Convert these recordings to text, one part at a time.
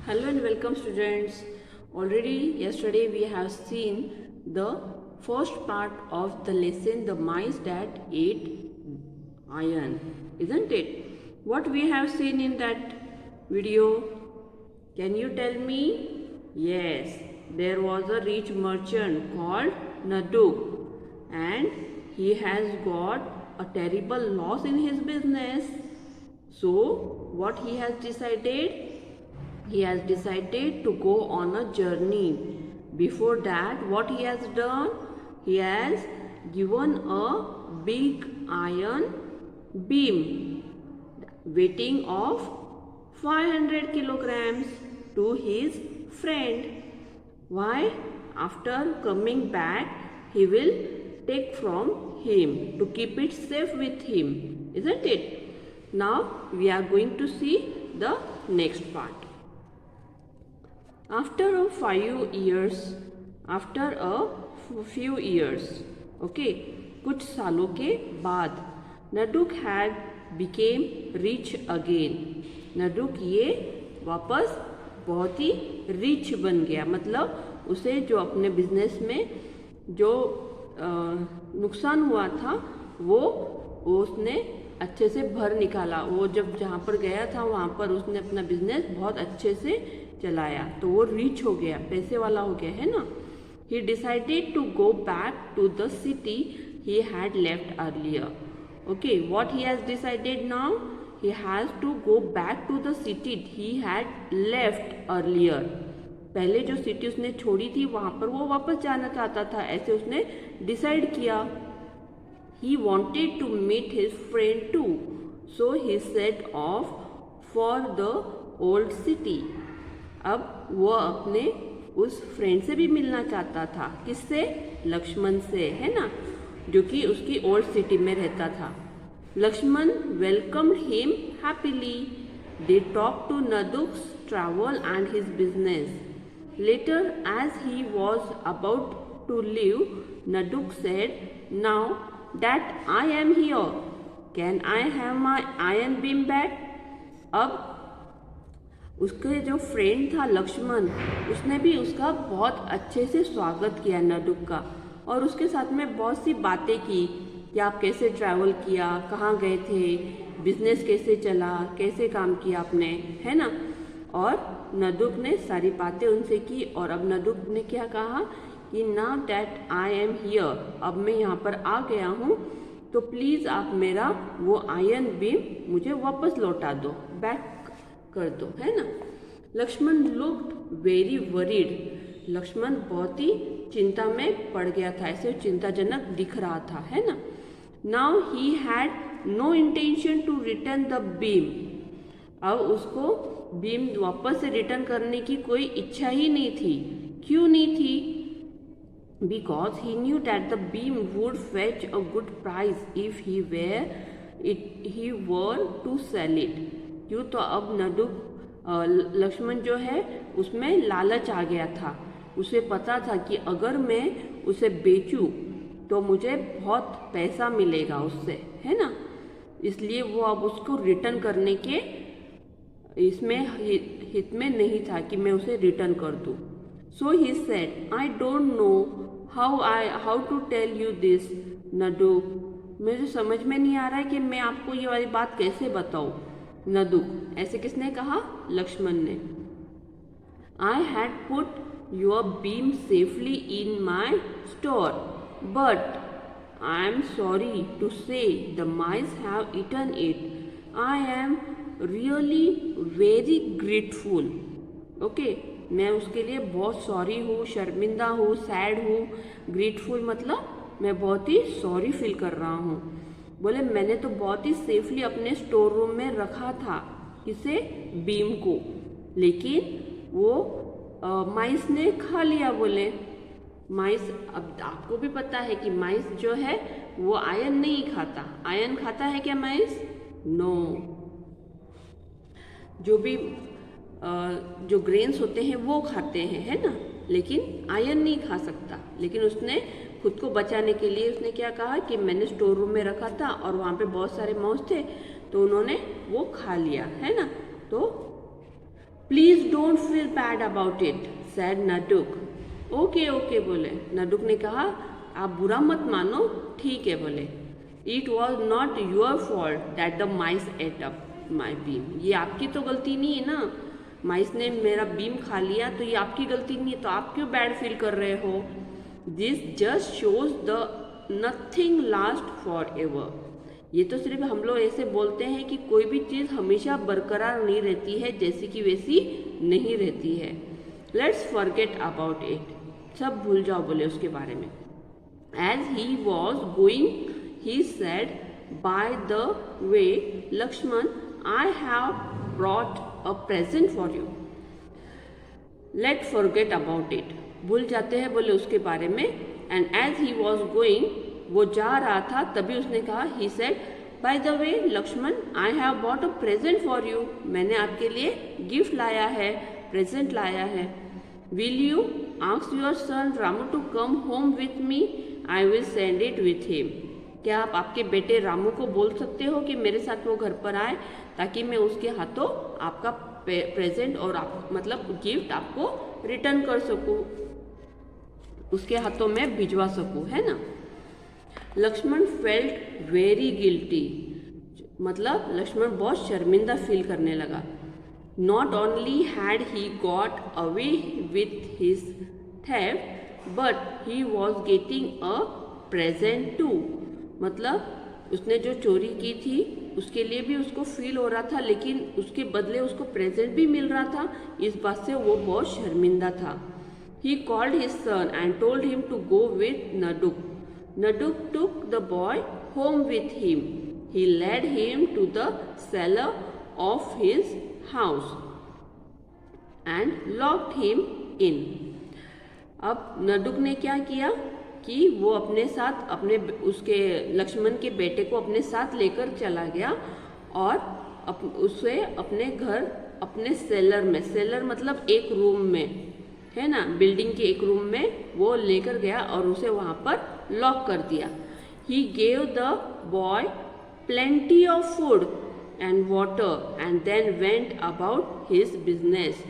Hello and welcome students. Already yesterday we have seen the first part of the lesson, the mice that ate iron, isn't it? What we have seen in that video? Can you tell me? Yes, there was a rich merchant called Naduk and he has got a terrible loss in his business. So what he has decided? He has decided to go on a journey. Before that, what he has done? He has given a big iron beam weighing of 500 kilograms to his friend. Why? After coming back, he will take from him to keep it safe with him, isn't it? Now we are going to see the next part. After a few years, okay, कुछ सालों के बाद नडुक had became rich again. नडुक ये वापस बहुत ही rich बन गया, मतलब उसे जो अपने बिजनेस में जो नुकसान हुआ था वो उसने अच्छे से भर निकाला. वो जब जहाँ पर गया था वहाँ पर उसने अपना बिजनेस बहुत अच्छे से चलाया, तो वो रिच हो गया, पैसे वाला हो गया, है ना. He decided to go back to the city he had left earlier. Okay, what he has decided now? He has to go back to the city he had left earlier. पहले जो सिटी उसने छोड़ी थी वहाँ पर वो वापस जाना चाहता था, ऐसे उसने डिसाइड किया. He wanted to meet his friend too, so he set off for the old city. अब वो अपने उस फ्रेंड से भी मिलना चाहता था. किससे? लक्ष्मण से, है ना, जो कि उसकी ओल्ड सिटी में रहता था. Lakshman welcomed him happily. They talk to Naduk's travel and his business. Later, as he was about to leave, Naduk said, "Now that I am here, can I have my iron beam back?" अब उसके जो friend था लक्ष्मण, उसने भी उसका बहुत अच्छे से स्वागत किया नडुक का, और उसके साथ में बहुत सी बातें की कि आप कैसे ट्रैवल किया, कहाँ गए थे, बिजनेस कैसे चला, कैसे काम किया आपने, है ना. और नडुक ने सारी बातें उनसे की. और अब नडुक ने क्या कहा कि now that I am here, अब मैं यहाँ पर आ गया हूँ, तो प्लीज़ आप मेरा वो आयरन बीम मुझे वापस लौटा दो, बैक कर दो, है ना. Lakshman looked very worried. Lakshman बहुत ही चिंता में पड़ गया था, ऐसे चिंताजनक दिख रहा था, है ना. Now he had no intention to return the beam. अब उसको बीम वापस से रिटर्न करने की कोई इच्छा ही नहीं थी. क्यों नहीं थी? Because he knew that the beam would fetch a good price if he were to sell it. क्यों? तो अब नडुक लक्ष्मण जो है उसमें लालच आ गया था. उसे पता था कि अगर मैं उसे बेचूं तो मुझे बहुत पैसा मिलेगा उससे, है ना. इसलिए वो अब उसको रिटर्न करने के इसमें हित में नहीं था कि मैं उसे रिटर्न कर दूं. So he said, "I don't know how to tell you this, Naduk." मुझे समझ में नहीं आ रहा है कि मैं आपको ये वाली बात कैसे बताऊं, नदुक. ऐसे किसने कहा? लक्ष्मण ने. I had put your beam safely in my store, but I am sorry to say the mice have eaten it. I am really very grateful. Okay, मैं उसके लिए बहुत सॉरी हूँ, शर्मिंदा हूँ, सैड हूँ. ग्रेटफुल मतलब मैं बहुत ही सॉरी फील कर रहा हूँ. बोले मैंने तो बहुत ही सेफली अपने स्टोर रूम में रखा था, किसे? बीम को, लेकिन वो माइस ने खा लिया. बोले माइस, अब आपको भी पता है कि माइस जो है वो आयरन नहीं खाता. आयरन खाता है क्या माइस? नो. जो भी जो ग्रेन्स होते हैं वो खाते हैं, है ना, लेकिन आयरन नहीं खा सकता. लेकिन उसने खुद को बचाने के लिए उसने क्या कहा कि मैंने स्टोर रूम में रखा था और वहाँ पे बहुत सारे माउस थे, तो उन्होंने वो खा लिया, है ना. तो please don't feel bad about it said Nanduk. Okay okay बोले नडुक ने कहा, आप बुरा मत मानो, ठीक है बोले। It was not your fault that the mice ate up my beam. ये आपकी तो गलती नहीं है ना, माइस ने मेरा बीम खा लिया तो ये आपकी गलती नहीं है, तो आप क्यों बैड फील कर रहे हो। This just shows the nothing last for ever. ये तो सिर्फ हम लोग ऐसे बोलते हैं कि कोई भी चीज़ हमेशा बरकरार नहीं रहती है, जैसी की वैसी नहीं रहती है। लेट्स फॉरगेट अबाउट इट, सब भूल जाओ बोले उसके बारे में। As he was going he said, by the way Lakshman, I have brought a present for you. Let forget about it, भूल जाते हैं बोले उसके बारे में। And as he was going, वो जा रहा था तभी उसने कहा, he said, by the way Lakshman, I have bought a present for you. मैंने आपके लिए गिफ्ट लाया है, प्रेजेंट लाया है। Will you ask your son Ramu to come home with me, I will send it with him. क्या आप आपके बेटे रामू को बोल सकते हो कि मेरे साथ वो घर पर आए, ताकि मैं उसके हाथों आपका प्रेजेंट और आप मतलब गिफ्ट आपको रिटर्न कर सकूं, उसके हाथों में भिजवा सकूं, है ना। लक्ष्मण फेल्ट वेरी गिल्टी, मतलब लक्ष्मण बहुत शर्मिंदा फील करने लगा। Not only had he got away with his theft, but he was getting a present too. मतलब उसने जो चोरी की थी उसके लिए भी उसको फील हो रहा था, लेकिन उसके बदले उसको प्रेजेंट भी मिल रहा था, इस बात से वो बहुत शर्मिंदा था। He called his son and told him to go with Naduk. Naduk took the boy home with him. He led him to the cellar of his house and locked him in. अब नडुक ने क्या किया कि वो अपने साथ अपने उसके लक्ष्मण के बेटे को अपने साथ लेकर चला गया और उसे अपने घर, अपने सेलर में, सेलर मतलब एक रूम में, है ना, बिल्डिंग के एक रूम में वो लेकर गया और उसे वहाँ पर लॉक कर दिया। He gave the boy plenty of food and water and then went about his business.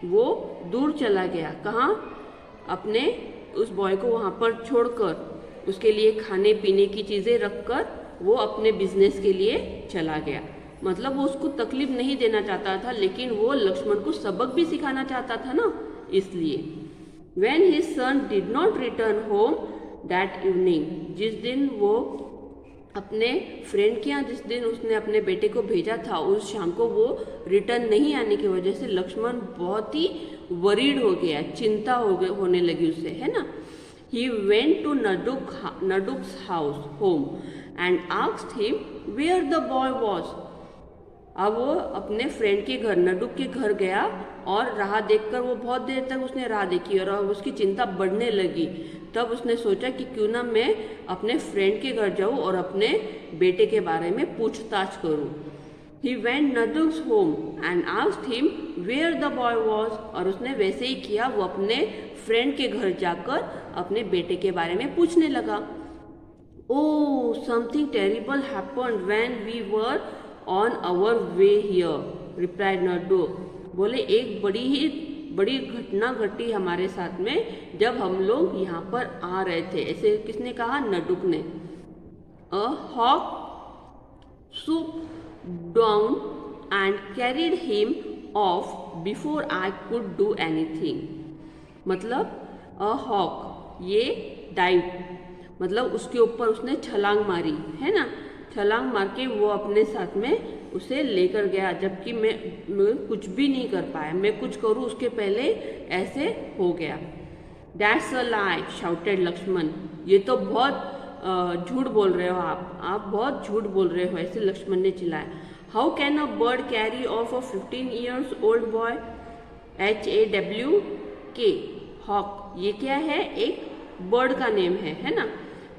वो दूर चला गया, कहाँ, अपने उस बॉय को वहाँ पर छोड़कर, उसके लिए खाने पीने की चीज़ें रखकर वो अपने बिजनेस के लिए चला गया। मतलब वो उसको तकलीफ नहीं देना चाहता था, लेकिन वो लक्ष्मण को सबक भी सिखाना चाहता था ना, इसलिए। When his son did not return home that evening, जिस दिन वो अपने फ्रेंड के यहाँ, जिस दिन उसने अपने बेटे को भेजा था, उस शाम को वो रिटर्न नहीं आने की वजह से लक्ष्मण बहुत ही वरीड हो गया, चिंता होने लगी उसे, है ना। He went to Naduk's house home and asked him where the boy was. अब वो अपने फ्रेंड के घर, नडुक के घर गया और राह देखकर, वो बहुत देर तक उसने राह देखी और अब उसकी चिंता बढ़ने लगी। तब उसने सोचा कि क्यों ना मैं अपने फ्रेंड के घर जाऊँ और अपने बेटे के बारे में पूछताछ करूँ। He went Naduk's home and asked him where the boy was, और उसने वैसे ही किया, वो अपने फ्रेंड के घर जाकर अपने बेटे के बारे में पूछने लगा। Oh, something terrible happened when we were on our way here, replied Naduk. बोले एक बड़ी घटना घटी हमारे साथ में जब हम लोग यहाँ पर आ रहे थे। ऐसे किसने कहा? नडुक ने। A hawk swooped down and carried him off before I could do anything. मतलब a hawk, ये डाइव, मतलब उसके ऊपर उसने छलांग मारी, है ना। छलांग मार के वो अपने साथ में उसे लेकर गया, जबकि मैं कुछ भी नहीं कर पाया, मैं कुछ करूँ उसके पहले ऐसे हो गया। That's a lie, shouted Lakshman. ये तो बहुत झूठ बोल रहे हो आप बहुत झूठ बोल रहे हो, ऐसे लक्ष्मण ने चिल्लाया। How can a bird carry off a 15 years old boy? HAWK, hawk, ये क्या है? एक बर्ड का नेम है ना।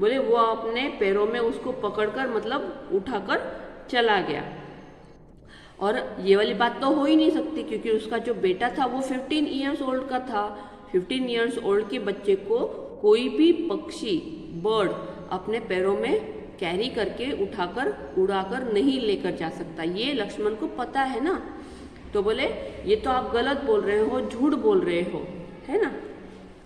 बोले वो अपने पैरों में उसको पकड़कर, मतलब उठाकर चला गया। और ये वाली बात तो हो ही नहीं सकती, क्योंकि उसका जो बेटा था वो 15 ईयर्स ओल्ड का था। 15 ईयर्स ओल्ड के बच्चे को कोई भी पक्षी, बर्ड, अपने पैरों में कैरी करके, उठाकर, उड़ाकर नहीं लेकर जा सकता। ये लक्ष्मण को पता है ना। तो बोले ये तो आप गलत बोल रहे हो, झूठ बोल रहे हो, है ना।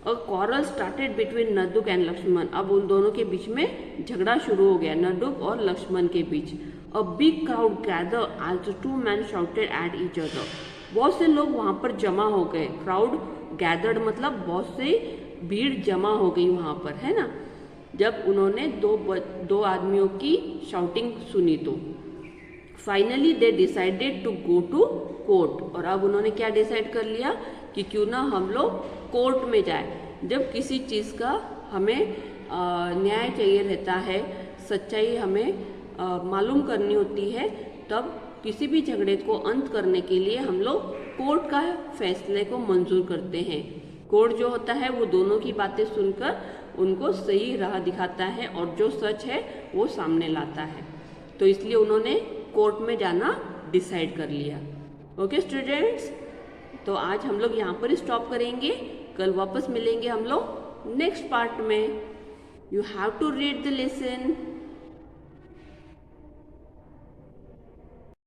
A quarrel started between Nanduk and Lakshman. अब उन दोनों के बीच में झगड़ा शुरू हो गया, नंदुक और लक्ष्मण के बीच। A big crowd gather as the two man shouted at each other. बहुत से लोग वहाँ पर जमा हो गए। क्राउड गैदर्ड मतलब बहुत से भीड़ जमा हो गई वहाँ पर, है ना, जब उन्होंने दो आदमियों की शाउटिंग सुनी तो। Finally they decided to go to court. और अब उन्होंने क्या डिसाइड कर लिया कि क्यों ना हम लोग कोर्ट में जाए। जब किसी चीज़ का हमें न्याय चाहिए रहता है, सच्चाई हमें मालूम करनी होती है, तब किसी भी झगड़े को अंत करने के लिए हम लोग कोर्ट का फैसले को मंजूर करते हैं। कोर्ट जो होता है वो दोनों की बातें सुनकर उनको सही राह दिखाता है और जो सच है वो सामने लाता है। तो इसलिए उन्होंने कोर्ट में जाना डिसाइड कर लिया। ओके स्टूडेंट्स, तो आज हम लोग यहाँ पर स्टॉप करेंगे। कल वापस मिलेंगे हम लोग नेक्स्ट पार्ट में। You have to read the lesson.